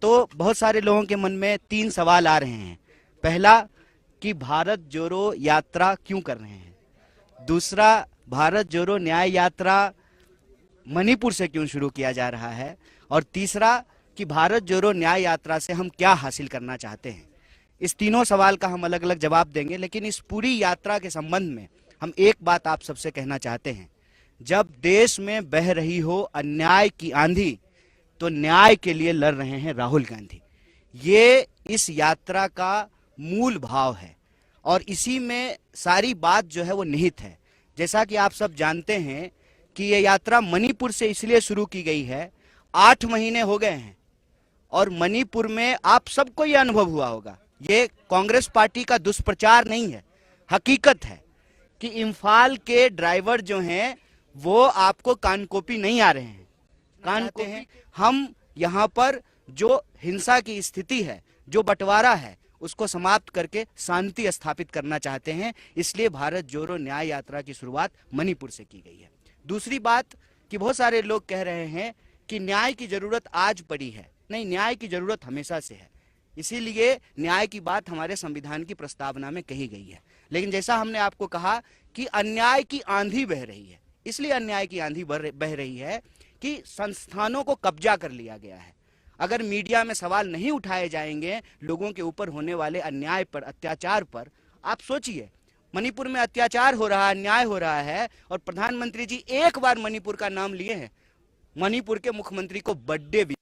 तो बहुत सारे लोगों के मन में तीन सवाल आ रहे हैं। पहला कि भारत जोड़ो यात्रा क्यों कर रहे हैं, दूसरा भारत जोड़ो न्याय यात्रा मणिपुर से क्यों शुरू किया जा रहा है, और तीसरा कि भारत जोड़ो न्याय यात्रा से हम क्या हासिल करना चाहते हैं। इस तीनों सवाल का हम अलग अलग जवाब देंगे, लेकिन इस पूरी यात्रा के संबंध में हम एक बात आप सबसे कहना चाहते हैं। जब देश में बह रही हो अन्याय की आंधी, तो न्याय के लिए लड़ रहे हैं राहुल गांधी। ये इस यात्रा का मूल भाव है और इसी में सारी बात जो है वो निहित है। जैसा कि आप सब जानते हैं कि ये यात्रा मणिपुर से इसलिए शुरू की गई है, 8 महीने हो गए हैं और मणिपुर में आप सबको ये अनुभव हुआ होगा, ये कांग्रेस पार्टी का दुष्प्रचार नहीं है, हकीकत है कि इम्फाल के ड्राइवर जो हैं वो आपको कानकोपी नहीं आ रहे हैं। कानते हैं हम यहाँ पर जो हिंसा की स्थिति है, जो बंटवारा है, उसको समाप्त करके शांति स्थापित करना चाहते हैं। इसलिए भारत जोड़ो न्याय यात्रा की शुरुआत मणिपुर से की गई है। दूसरी बात कि बहुत सारे लोग कह रहे हैं कि न्याय की जरूरत आज पड़ी है। नहीं, न्याय की जरूरत हमेशा से है, इसीलिए न्याय की बात हमारे संविधान की प्रस्तावना में कही गई है। लेकिन जैसा हमने आपको कहा कि अन्याय की आंधी बह रही है, इसलिए अन्याय की आंधी बह रही है कि संस्थानों को कब्जा कर लिया गया है। अगर मीडिया में सवाल नहीं उठाए जाएंगे लोगों के ऊपर होने वाले अन्याय पर, अत्याचार पर, आप सोचिए मणिपुर में अत्याचार हो रहा है, अन्याय हो रहा है और प्रधानमंत्री जी एक बार मणिपुर का नाम लिए हैं, मणिपुर के मुख्यमंत्री को बर्थडे भी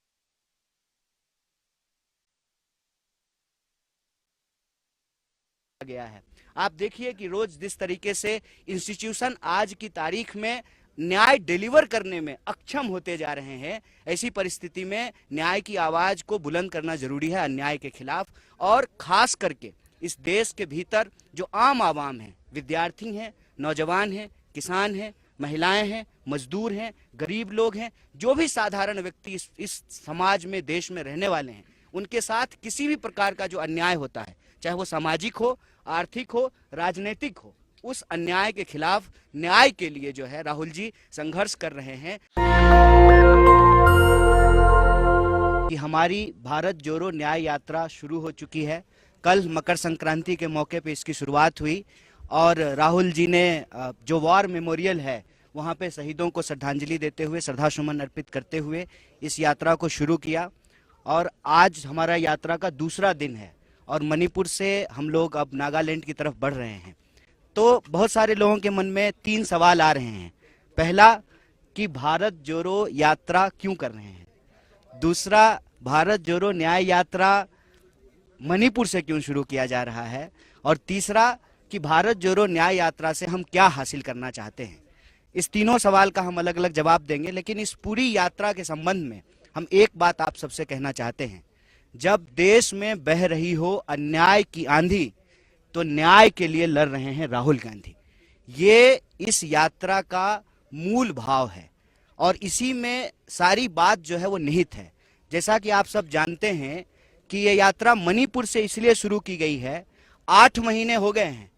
गया है। आप देखिए कि रोज जिस तरीके से इंस्टीट्यूशन आज की तारीख में न्याय डिलीवर करने में अक्षम होते जा रहे हैं, ऐसी परिस्थिति में न्याय की आवाज को बुलंद करना जरूरी है अन्याय के खिलाफ। और खास करके इस देश के भीतर जो आम आवाम है, विद्यार्थी हैं, नौजवान हैं, किसान हैं, महिलाएं हैं, मजदूर हैं, गरीब लोग हैं, जो भी साधारण व्यक्ति इस समाज में, देश में रहने वाले हैं, उनके साथ किसी भी प्रकार का जो अन्याय होता है, चाहे वो सामाजिक हो, आर्थिक हो, राजनीतिक हो, उस अन्याय के खिलाफ न्याय के लिए जो है राहुल जी संघर्ष कर रहे हैं। कि हमारी भारत जोड़ो न्याय यात्रा शुरू हो चुकी है। कल मकर संक्रांति के मौके पे इसकी शुरुआत हुई और राहुल जी ने जो वॉर मेमोरियल है वहाँ पे शहीदों को श्रद्धांजलि देते हुए, श्रद्धा सुमन अर्पित करते हुए इस यात्रा को शुरू किया। और आज हमारा यात्रा का दूसरा दिन है और मणिपुर से हम लोग अब नागालैंड की तरफ बढ़ रहे हैं। तो बहुत सारे लोगों के मन में तीन सवाल आ रहे हैं। पहला कि भारत जोड़ो यात्रा क्यों कर रहे हैं, दूसरा भारत जोड़ो न्याय यात्रा मणिपुर से क्यों शुरू किया जा रहा है, और तीसरा कि भारत जोड़ो न्याय यात्रा से हम क्या हासिल करना चाहते हैं। इस तीनों सवाल का हम अलग अलग जवाब देंगे, लेकिन इस पूरी यात्रा के संबंध में हम एक बात आप सबसे कहना चाहते हैं। जब देश में बह रही हो अन्याय की आंधी, तो न्याय के लिए लड़ रहे हैं राहुल गांधी। ये इस यात्रा का मूल भाव है और इसी में सारी बात जो है वो निहित है। जैसा कि आप सब जानते हैं कि ये यात्रा मणिपुर से इसलिए शुरू की गई है, 8 महीने हो गए हैं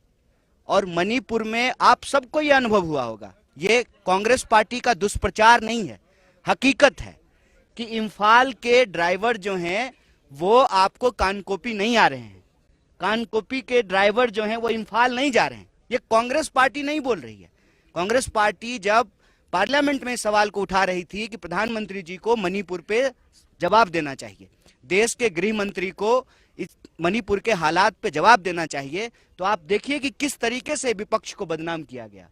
और मणिपुर में आप सबको ये अनुभव हुआ होगा, ये कांग्रेस पार्टी का दुष्प्रचार नहीं है, हकीकत है कि इम्फाल के ड्राइवर जो हैं वो आपको कानकोपी नहीं आ रहे हैं। कानकोपी के ड्राइवर जो हैं वो इम्फाल नहीं जा रहे हैं। ये कांग्रेस पार्टी नहीं बोल रही है। कांग्रेस पार्टी जब पार्लियामेंट में इस सवाल को उठा रही थी कि प्रधानमंत्री जी को मणिपुर पे जवाब देना चाहिए, देश के गृह मंत्री को इस मणिपुर के हालात पे जवाब देना चाहिए, तो आप देखिए कि किस तरीके से विपक्ष को बदनाम किया गया।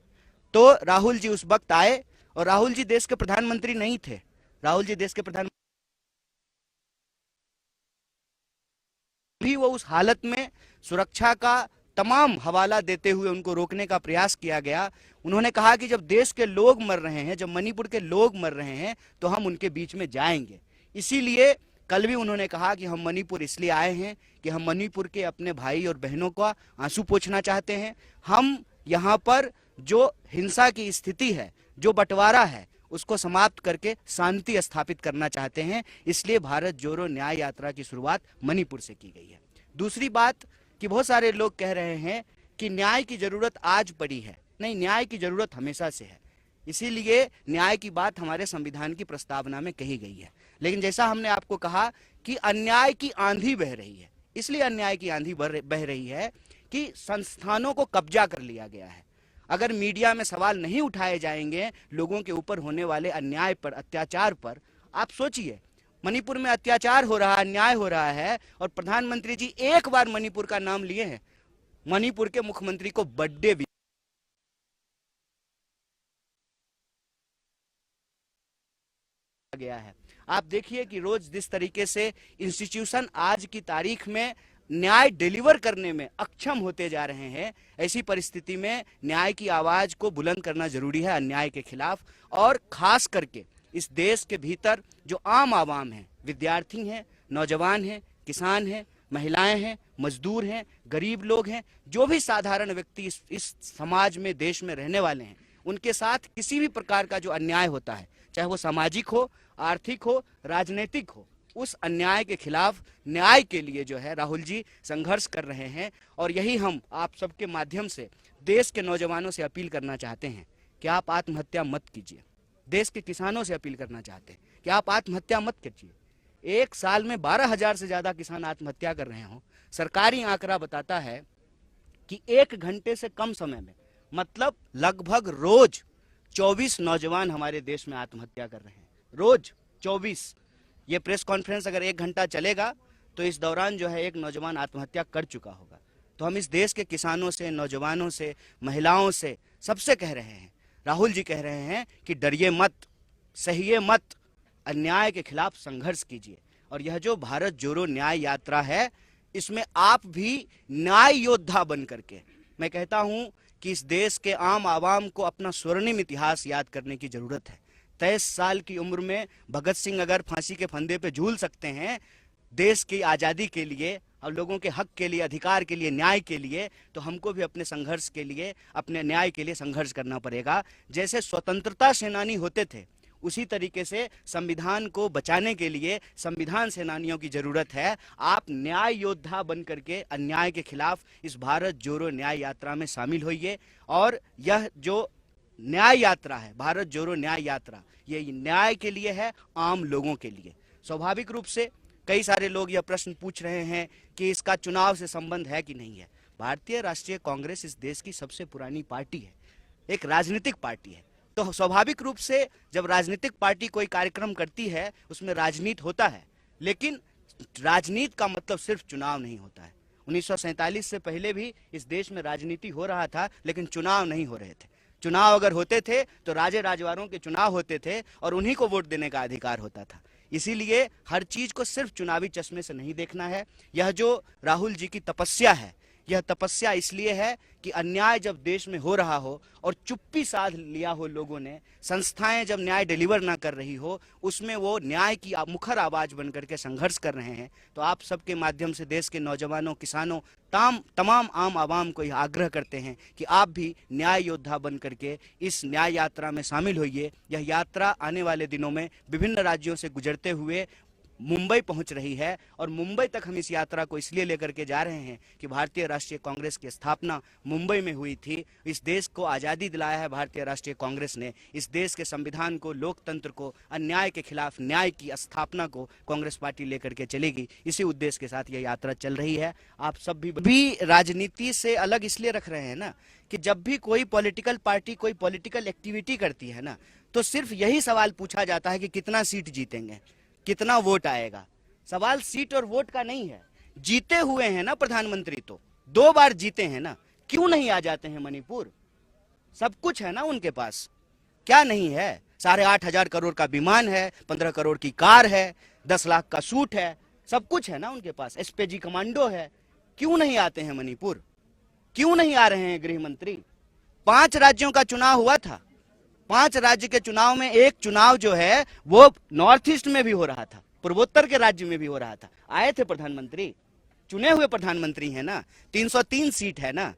तो राहुल जी उस वक्त आए और राहुल जी देश के प्रधानमंत्री नहीं थे। राहुल जी देश के प्रधानमंत्री भी वो उस हालत में सुरक्षा का तमाम हवाला देते हुए उनको रोकने का प्रयास किया गया। उन्होंने कहा कि जब देश के लोग मर रहे हैं, जब मणिपुर के लोग मर रहे हैं, तो हम उनके बीच में जाएंगे। इसीलिए कल भी उन्होंने कहा कि हम मणिपुर इसलिए आए हैं कि हम मणिपुर के अपने भाई और बहनों का आंसू पोंछना चाहते हैं। हम यहाँ पर जो हिंसा की स्थिति है, जो बंटवारा है, उसको समाप्त करके शांति स्थापित करना चाहते हैं। इसलिए भारत जोड़ो न्याय यात्रा की शुरुआत मणिपुर से की गई है। दूसरी बात कि बहुत सारे लोग कह रहे हैं कि न्याय की जरूरत आज पड़ी है। नहीं, न्याय की जरूरत हमेशा से है, इसीलिए न्याय की बात हमारे संविधान की प्रस्तावना में कही गई है। लेकिन जैसा हमने आपको कहा कि अन्याय की आंधी बह रही है, इसलिए अन्याय की आंधी बह रही है कि संस्थानों को कब्जा कर लिया गया है। अगर मीडिया में सवाल नहीं उठाए जाएंगे लोगों के ऊपर होने वाले अन्याय पर, अत्याचार पर, आप सोचिए मणिपुर में अत्याचार हो रहा है, अन्याय हो रहा है, और प्रधानमंत्री जी एक बार मणिपुर का नाम लिए हैं, मणिपुर के मुख्यमंत्री को बर्थडे भी गया है। आप देखिए कि रोज जिस तरीके से इंस्टीट्यूशन आज की तारीख में न्याय डिलीवर करने में अक्षम होते जा रहे हैं, ऐसी परिस्थिति में न्याय की आवाज को बुलंद करना जरूरी है अन्याय के खिलाफ। और खास करके इस देश के भीतर जो आम आवाम है, विद्यार्थी हैं, नौजवान हैं, किसान हैं, महिलाएं हैं, मजदूर हैं, गरीब लोग हैं, जो भी साधारण व्यक्ति इस समाज में, देश में रहने वाले हैं, उनके साथ किसी भी प्रकार का जो अन्याय होता है, चाहे वो सामाजिक हो, आर्थिक हो, राजनीतिक हो, उस अन्याय के खिलाफ न्याय के लिए जो है राहुल जी संघर्ष कर रहे हैं। और यही हम आप सबके माध्यम से देश के नौजवानों से अपील करना चाहते हैं कि आप आत्महत्या मत कीजिए। देश के किसानों से अपील करना चाहते हैं कि आप आत्महत्या मत कीजिए। एक साल में 12,000 से ज्यादा किसान आत्महत्या कर रहे हों। सरकारी आंकड़ा बताता है कि 1 घंटे से कम समय में, मतलब लगभग रोज 24 नौजवान हमारे देश में आत्महत्या कर रहे हैं, रोज 24। ये प्रेस कॉन्फ्रेंस अगर 1 घंटा चलेगा तो इस दौरान जो है एक नौजवान आत्महत्या कर चुका होगा। तो हम इस देश के किसानों से, नौजवानों से, महिलाओं से, सबसे कह रहे हैं, राहुल जी कह रहे हैं कि डरिए मत, सहिए मत, अन्याय के खिलाफ संघर्ष कीजिए। और यह जो भारत जोड़ो न्याय यात्रा है, इसमें आप भी न्याय योद्धा बन करके, मैं कहता हूं कि इस देश के आम आवाम को अपना स्वर्णिम इतिहास याद करने की जरूरत है। 23 साल की उम्र में भगत सिंह अगर फांसी के फंदे पे झूल सकते हैं देश की आज़ादी के लिए और लोगों के हक के लिए, अधिकार के लिए, न्याय के लिए, तो हमको भी अपने संघर्ष के लिए, अपने न्याय के लिए संघर्ष करना पड़ेगा। जैसे स्वतंत्रता सेनानी होते थे, उसी तरीके से संविधान को बचाने के लिए संविधान सेनानियों की जरूरत है। आप न्याय योद्धा बन करके अन्याय के खिलाफ इस भारत जोड़ो न्याय यात्रा में शामिल होइए। और यह जो न्याय यात्रा है, भारत जोड़ो न्याय यात्रा, ये न्याय के लिए है, आम लोगों के लिए। स्वाभाविक रूप से कई सारे लोग यह प्रश्न पूछ रहे हैं कि इसका चुनाव से संबंध है कि नहीं है। भारतीय राष्ट्रीय कांग्रेस इस देश की सबसे पुरानी पार्टी है, एक राजनीतिक पार्टी है। तो स्वाभाविक रूप से जब राजनीतिक पार्टी कोई कार्यक्रम करती है उसमें राजनीति होता है, लेकिन राजनीति का मतलब सिर्फ चुनाव नहीं होता है। 1947 से पहले भी इस देश में राजनीति हो रहा था, लेकिन चुनाव नहीं हो रहे थे। चुनाव अगर होते थे तो राजे राजवारों के चुनाव होते थे और उन्हीं को वोट देने का अधिकार होता था। इसीलिए हर चीज को सिर्फ चुनावी चश्मे से नहीं देखना है। यह जो राहुल जी की तपस्या है, यह तपस्या इसलिए है कि अन्याय जब देश में हो रहा हो और चुप्पी साध लिया हो लोगों ने, संस्थाएं जब न्याय डिलीवर ना कर रही हो, उसमें वो न्याय की मुखर आवाज बन करके संघर्ष कर रहे हैं। तो आप सबके माध्यम से देश के नौजवानों, किसानों, तमाम आम आवाम को यह आग्रह करते हैं कि आप भी न्याय योद्धा बन करके इस न्याय यात्रा में शामिल होइए। यह यात्रा आने वाले दिनों में विभिन्न राज्यों से गुजरते हुए मुंबई पहुंच रही है। और मुंबई तक हम इस यात्रा को इसलिए लेकर के जा रहे हैं कि भारतीय राष्ट्रीय कांग्रेस की स्थापना मुंबई में हुई थी। इस देश को आज़ादी दिलाया है भारतीय राष्ट्रीय कांग्रेस ने। इस देश के संविधान को, लोकतंत्र को, अन्याय के खिलाफ न्याय की स्थापना को कांग्रेस पार्टी लेकर के चलेगी। इसी उद्देश्य के साथ यह यात्रा चल रही है। आप सब भी राजनीति से अलग इसलिए रख रहे हैं ना कि जब भी कोई पॉलिटिकल पार्टी कोई पॉलिटिकल एक्टिविटी करती है ना, तो सिर्फ यही सवाल पूछा जाता है कि कितना सीट जीतेंगे, कितना वोट आएगा। सवाल सीट और वोट का नहीं है। जीते हुए हैं ना प्रधानमंत्री, तो 2 बार जीते हैं ना, क्यों नहीं आ जाते हैं मणिपुर? सब कुछ है ना उनके पास, क्या नहीं है? 8,500 करोड़ का विमान है, 15 करोड़ की कार है, 10 लाख का सूट है, सब कुछ है ना उनके पास। एसपीजी कमांडो है, क्यों नहीं आते हैं मणिपुर? क्यों नहीं आ रहे हैं गृह मंत्री? 5 राज्यों का चुनाव हुआ था। 5 राज्य के चुनाव में एक चुनाव जो है वो नॉर्थ ईस्ट में भी हो रहा था, पूर्वोत्तर के राज्य में भी हो रहा था। आए थे प्रधानमंत्री, चुने हुए प्रधानमंत्री है ना, 303 सीट है ना।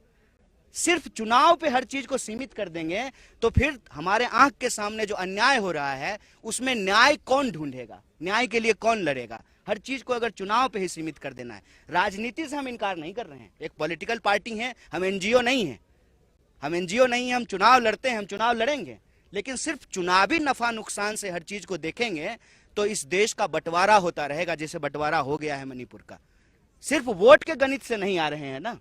सिर्फ चुनाव पे हर चीज को सीमित कर देंगे तो फिर हमारे आंख के सामने जो अन्याय हो रहा है उसमें न्याय कौन ढूंढेगा, न्याय के लिए कौन लड़ेगा? हर चीज को अगर चुनाव पे ही सीमित कर देना है। राजनीति से हम इनकार नहीं कर रहे हैं, एक पॉलिटिकल पार्टी है, हम एनजीओ नहीं है, हम चुनाव लड़ते हैं, हम चुनाव लड़ेंगे, लेकिन सिर्फ चुनावी नफा नुकसान से हर चीज को देखेंगे तो इस देश का बंटवारा होता रहेगा, जैसे बंटवारा हो गया है मणिपुर का। सिर्फ वोट के गणित से नहीं आ रहे हैं ना,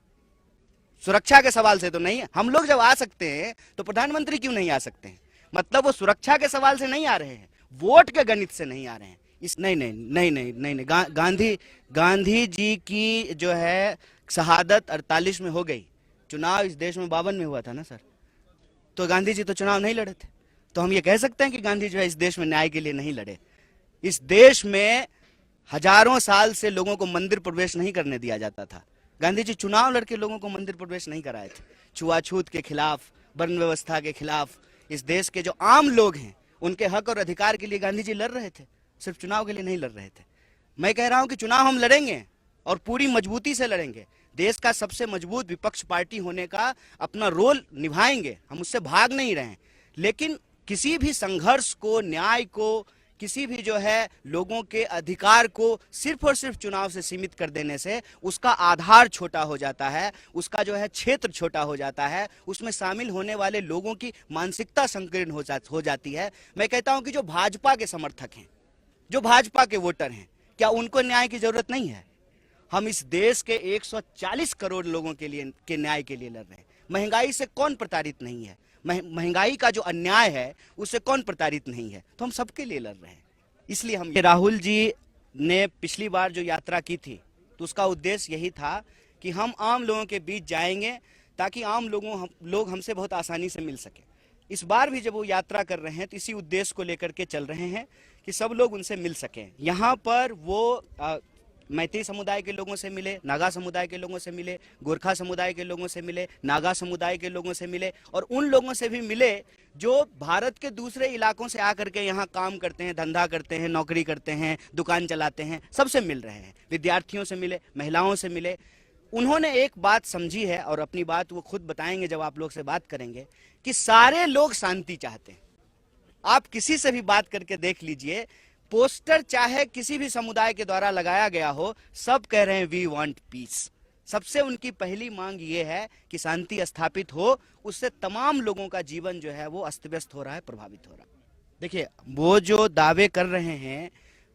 सुरक्षा के सवाल से तो नहीं। हम लोग जब आ सकते हैं तो प्रधानमंत्री क्यों नहीं आ सकते हैं? मतलब वो सुरक्षा के सवाल से नहीं आ रहे हैं, वोट के गणित से नहीं आ रहे हैं। इस नहीं नहीं नहीं नहीं नहीं नहीं गांधी जी की जो है शहादत 48 में हो गई, चुनाव इस देश में 52 में हुआ था ना सर। तो गांधी जी तो चुनाव नहीं लड़े थे, तो हम ये कह सकते हैं कि गांधी जो है इस देश में न्याय के लिए नहीं लड़े। इस देश में हजारों साल से लोगों को मंदिर प्रवेश नहीं करने दिया जाता था, गांधी जी चुनाव लड़के लोगों को मंदिर प्रवेश नहीं कराए थे। छुआछूत के खिलाफ, वर्ण व्यवस्था के खिलाफ, इस देश के जो आम लोग हैं उनके हक और अधिकार के लिए गांधी जी लड़ रहे थे, सिर्फ चुनाव के लिए नहीं लड़ रहे थे। मैं कह रहा हूं कि चुनाव हम लड़ेंगे और पूरी मजबूती से लड़ेंगे। देश का सबसे मजबूत विपक्ष पार्टी होने का अपना रोल निभाएंगे, हम उससे भाग नहीं रहे हैं। लेकिन किसी भी संघर्ष को, न्याय को, किसी भी जो है लोगों के अधिकार को सिर्फ और सिर्फ चुनाव से सीमित कर देने से उसका आधार छोटा हो जाता है, उसका जो है क्षेत्र छोटा हो जाता है, उसमें शामिल होने वाले लोगों की मानसिकता संकीर्ण हो जाती है। मैं कहता हूं कि जो भाजपा के समर्थक हैं, जो भाजपा के वोटर हैं, क्या उनको न्याय की जरूरत नहीं है? हम इस देश के 140 करोड़ लोगों के लिए के न्याय के लिए लड़ रहे हैं। महंगाई से कौन प्रताड़ित नहीं है? महंगाई का जो अन्याय है उससे कौन प्रताड़ित नहीं है? तो हम सबके लिए लड़ रहे हैं। इसलिए हम राहुल जी ने पिछली बार जो यात्रा की थी तो उसका उद्देश्य यही था कि हम आम लोगों के बीच जाएंगे ताकि आम लोग हमसे बहुत आसानी से मिल सके। इस बार भी जब वो यात्रा कर रहे हैं तो इसी उद्देश्य को लेकर के चल रहे हैं कि सब लोग उनसे मिल सकें। यहाँ पर वो मैती समुदाय के लोगों से मिले, नागा समुदाय के लोगों से मिले, गोरखा समुदाय के लोगों से मिले, नागा समुदाय के लोगों से मिले और उन लोगों से भी मिले जो भारत के दूसरे इलाकों से आकर के यहाँ काम करते हैं, धंधा करते हैं, नौकरी करते हैं, दुकान चलाते हैं, सबसे मिल रहे हैं। विद्यार्थियों से मिले, महिलाओं से मिले। उन्होंने एक बात समझी है और अपनी बात वो खुद बताएंगे जब आप लोग से बात करेंगे कि सारे लोग शांति चाहते हैं। आप किसी से भी बात करके देख लीजिए, पोस्टर चाहे किसी भी समुदाय के द्वारा लगाया गया हो, सब कह रहे हैं वी वांट पीस। सबसे उनकी पहली मांग ये है कि शांति स्थापित हो, उससे तमाम लोगों का जीवन जो है वो अस्त व्यस्त हो रहा है, प्रभावित हो रहा है। देखिए, वो जो दावे कर रहे हैं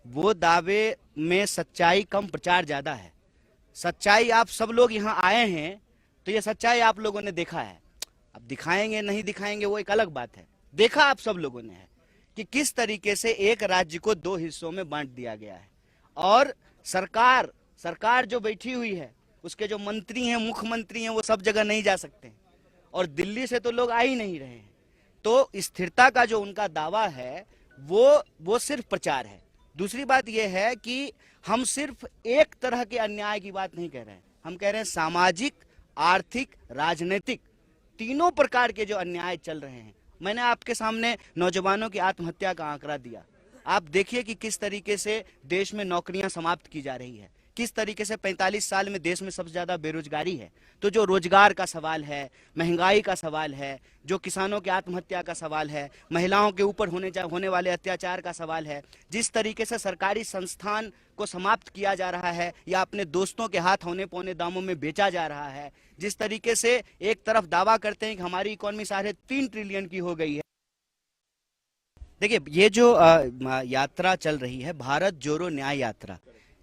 वो दावे में सच्चाई कम, प्रचार ज्यादा है। सच्चाई आप सब लोग यहाँ आए हैं तो ये सच्चाई आप लोगों ने देखा है। अब दिखाएंगे नहीं दिखाएंगे वो एक अलग बात है। देखा आप सब लोगों ने है कि किस तरीके से एक राज्य को दो हिस्सों में बांट दिया गया है और सरकार जो बैठी हुई है उसके जो मंत्री हैं, मुख्यमंत्री हैं, वो सब जगह नहीं जा सकते और दिल्ली से तो लोग आ ही नहीं रहे हैं। तो स्थिरता का जो उनका दावा है वो सिर्फ प्रचार है। दूसरी बात यह है कि हम सिर्फ एक तरह के अन्याय की बात नहीं कह रहे हैं, हम कह रहे हैं सामाजिक, आर्थिक, राजनीतिक, तीनों प्रकार के जो अन्याय चल रहे हैं। मैंने आपके सामने नौजवानों की आत्महत्या का आंकड़ा दिया। आप देखिए कि किस तरीके से देश में नौकरियां समाप्त की जा रही है, किस तरीके से 45 साल में देश में सबसे ज्यादा बेरोजगारी है। तो जो रोजगार का सवाल है, महंगाई का सवाल है, जो किसानों की आत्महत्या का सवाल है, महिलाओं के ऊपर होने वाले अत्याचार का सवाल है, जिस तरीके से सरकारी संस्थान को समाप्त किया जा रहा है या अपने दोस्तों के हाथ होने पौने दामों में बेचा जा रहा है, जिस तरीके से एक तरफ दावा करते हैं कि हमारी इकोनॉमी 3.5 ट्रिलियन की हो गई है। देखिए, ये जो यात्रा चल रही है, भारत जोड़ो न्याय यात्रा,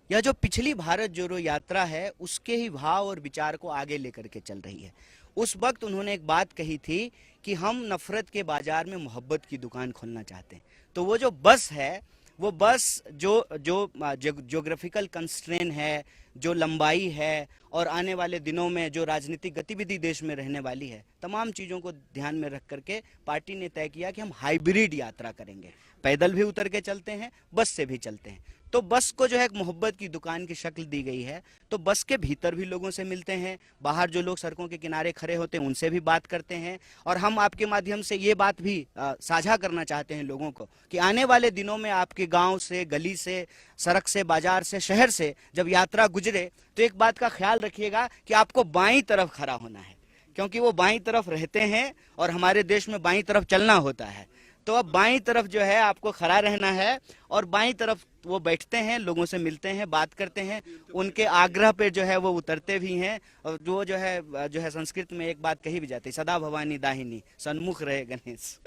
यह जो पिछली भारत जोड़ो यात्रा है उसके ही भाव और विचार को आगे लेकर के चल रही है। उस वक्त उन्होंने एक बात कही थी कि हम नफरत के बाजार में मोहब्बत की दुकान खोलना चाहते हैं। तो वो जो बस है, वो बस जो ज्योग्राफिकल कंस्ट्रेन है, जो लंबाई है और आने वाले दिनों में जो राजनीतिक गतिविधि देश में रहने वाली है, तमाम चीज़ों को ध्यान में रख करके पार्टी ने तय किया कि हम हाइब्रिड यात्रा करेंगे। पैदल भी उतर के चलते हैं, बस से भी चलते हैं। तो बस को जो है एक मोहब्बत की दुकान की शक्ल दी गई है। तो बस के भीतर भी लोगों से मिलते हैं, बाहर जो लोग सड़कों के किनारे खड़े होते हैं उनसे भी बात करते हैं। और हम आपके माध्यम से ये बात भी साझा करना चाहते हैं लोगों को कि आने वाले दिनों में आपके गांव से, गली से, सड़क से, बाजार से, शहर से जब यात्रा गुजरे तो एक बात का ख्याल रखिएगा कि आपको बाईं तरफ खड़ा होना है, क्योंकि वो बाईं तरफ रहते हैं और हमारे देश में बाईं तरफ चलना होता है। तो अब बाईं तरफ जो है आपको खड़ा रहना है और बाईं तरफ वो बैठते हैं, लोगों से मिलते हैं, बात करते हैं, उनके आग्रह पे जो है वो उतरते भी हैं। और जो है संस्कृत में एक बात कही भी जाती है, सदा भवानी दाहिनी, सन्मुख रहे गणेश।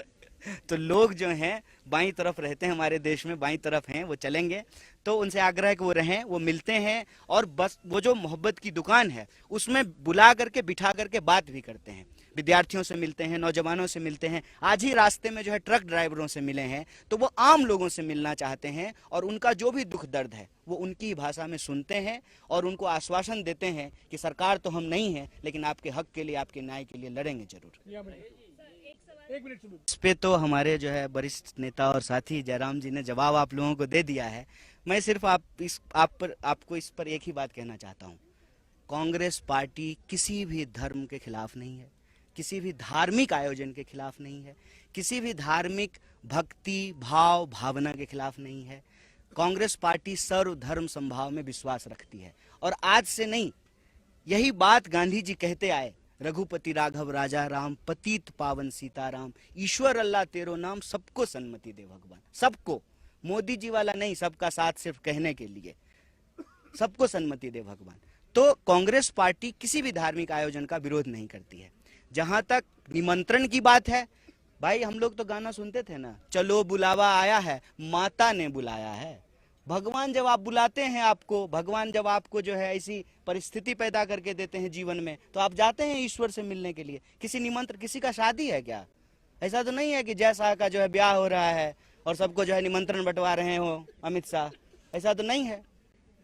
तो लोग जो हैं बाईं तरफ रहते हैं, हमारे देश में बाईं तरफ हैं, वो चलेंगे। तो उनसे आग्रह है कि वो रहें, वो मिलते हैं, और बस वो जो मोहब्बत की दुकान है उसमें बुला करके बिठा करके बात भी करते हैं। विद्यार्थियों से मिलते हैं, नौजवानों से मिलते हैं। आज ही रास्ते में जो है ट्रक ड्राइवरों से मिले हैं, तो वो आम लोगों से मिलना चाहते हैं और उनका जो भी दुख दर्द है वो उनकी भाषा में सुनते हैं और उनको आश्वासन देते हैं कि सरकार तो हम नहीं है, लेकिन आपके हक के लिए, आपके न्याय के लिए लड़ेंगे जरूर। इस पे तो हमारे जो है वरिष्ठ नेता और साथी जयराम जी ने जवाब आप लोगों को दे दिया है। मैं सिर्फ आपको इस पर एक ही बात कहना चाहता हूँ, कांग्रेस पार्टी किसी भी धर्म के खिलाफ नहीं है, किसी भी धार्मिक आयोजन के खिलाफ नहीं है, किसी भी धार्मिक भक्ति भाव भावना के खिलाफ नहीं है। कांग्रेस पार्टी सर्वधर्म समभाव में विश्वास रखती है, और आज से नहीं, यही बात गांधी जी कहते आए, रघुपति राघव राजा राम, पतित पावन सीताराम, ईश्वर अल्लाह तेरो नाम, सबको सन्मति दे भगवान। सबको, मोदी जी वाला नहीं, सबका साथ सिर्फ कहने के लिए, सबको सन्मति दे भगवान। तो कांग्रेस पार्टी किसी भी धार्मिक आयोजन का विरोध नहीं करती है। जहां तक निमंत्रण की बात है, भाई हम लोग तो गाना सुनते थे ना, चलो बुलावा आया है, माता ने बुलाया है। भगवान जब आप बुलाते हैं, आपको भगवान जब आपको जो है ऐसी परिस्थिति पैदा करके देते हैं जीवन में, तो आप जाते हैं ईश्वर से मिलने के लिए। किसी निमंत्रण, किसी का शादी है क्या? ऐसा तो नहीं है कि जय शाह का जो है ब्याह हो रहा है और सबको जो है निमंत्रण बंटवा रहे हो अमित शाह, ऐसा तो नहीं है।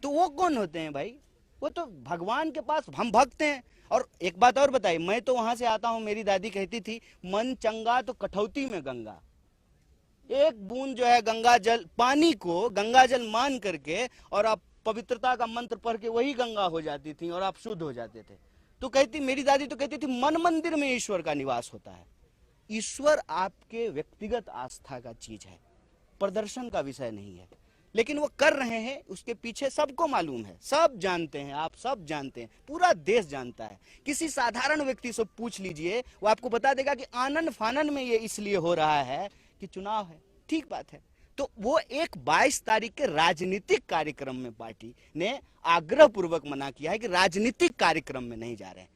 तो वो कौन होते हैं भाई? वो तो भगवान के पास हम भक्त हैं। और एक बात और बताइए, मैं तो वहां से आता हूं, मेरी दादी कहती थी मन चंगा तो कठौती में गंगा। एक बूंद जो है गंगा जल, पानी को गंगा जल मान करके और आप पवित्रता का मंत्र पढ़ के वही गंगा हो जाती थी और आप शुद्ध हो जाते थे। तो कहती, मेरी दादी तो कहती थी मन मंदिर में ईश्वर का निवास होता है। ईश्वर आपके व्यक्तिगत आस्था का चीज है, प्रदर्शन का विषय नहीं है। लेकिन वो कर रहे हैं, उसके पीछे सबको मालूम है, सब जानते हैं, आप सब जानते हैं, पूरा देश जानता है। किसी साधारण व्यक्ति से पूछ लीजिए, वो आपको बता देगा कि आनन फानन में ये इसलिए हो रहा है कि चुनाव है। ठीक बात है। तो वो एक 22 तारीख के राजनीतिक कार्यक्रम में पार्टी ने आग्रह पूर्वक मना किया है कि राजनीतिक कार्यक्रम में नहीं जा रहे हैं।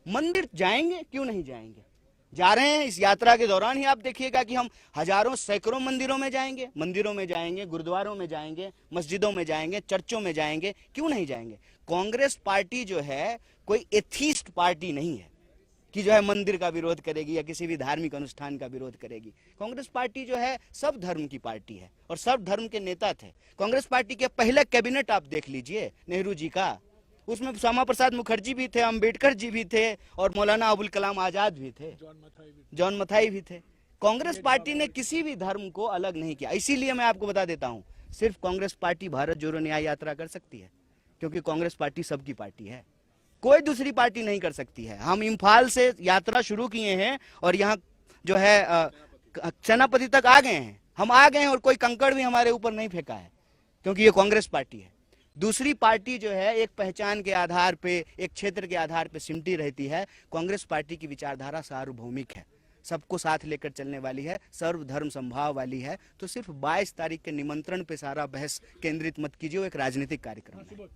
मंदिर जाएंगे, क्यों नहीं जाएंगे, जा रहे हैं। इस यात्रा के दौरान ही आप देखिएगा कि हम हजारों सैकड़ों मंदिरों में जाएंगे, गुरुद्वारों में जाएंगे, मस्जिदों में जाएंगे, चर्चों में जाएंगे, क्यों नहीं जाएंगे। कांग्रेस पार्टी जो है कोई एथीस्ट पार्टी नहीं है कि जो है मंदिर का विरोध करेगी या किसी भी धार्मिक अनुष्ठान का विरोध करेगी। कांग्रेस पार्टी जो है सब धर्म की पार्टी है और सब धर्म के नेता थे। कांग्रेस पार्टी के पहले कैबिनेट आप देख लीजिए नेहरू जी का, उसमें श्यामा प्रसाद मुखर्जी भी थे, अंबेडकर जी भी थे और मौलाना अबुल कलाम आजाद भी थे, जॉन मथाई भी थे। कांग्रेस पार्टी ने किसी भी धर्म को अलग नहीं किया। इसीलिए मैं आपको बता देता हूं, सिर्फ कांग्रेस पार्टी भारत जोड़ो न्याय यात्रा कर सकती है, क्योंकि कांग्रेस पार्टी सबकी पार्टी है, कोई दूसरी पार्टी नहीं कर सकती है। हम इम्फाल से यात्रा शुरू किए हैं और यहाँ जो है सेनापति तक आ गए हैं, हम आ गए हैं और कोई कंकड़ भी हमारे ऊपर नहीं फेंका है, क्योंकि ये कांग्रेस पार्टी है। दूसरी पार्टी जो है एक पहचान के आधार पे, एक क्षेत्र के आधार पे सिमटी रहती है। कांग्रेस पार्टी की विचारधारा सार्वभौमिक है, सबको साथ लेकर चलने वाली है, सर्वधर्म संभाव वाली है। तो सिर्फ 22 तारीख के निमंत्रण पे सारा बहस केंद्रित मत कीजिए, वो एक राजनीतिक कार्यक्रम है।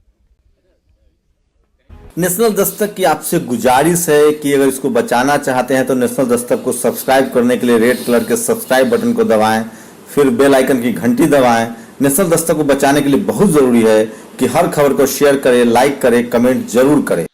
नेशनल दस्तक की आपसे गुजारिश है कि अगर इसको बचाना चाहते हैं तो नेशनल दस्तक को सब्सक्राइब करने के लिए रेड कलर के सब्सक्राइब बटन को दबाएं, फिर बेल आइकन की घंटी दबाएं। नेशनल दस्तक को बचाने के लिए बहुत जरूरी है कि हर खबर को शेयर करें, लाइक करें, कमेंट जरूर करें।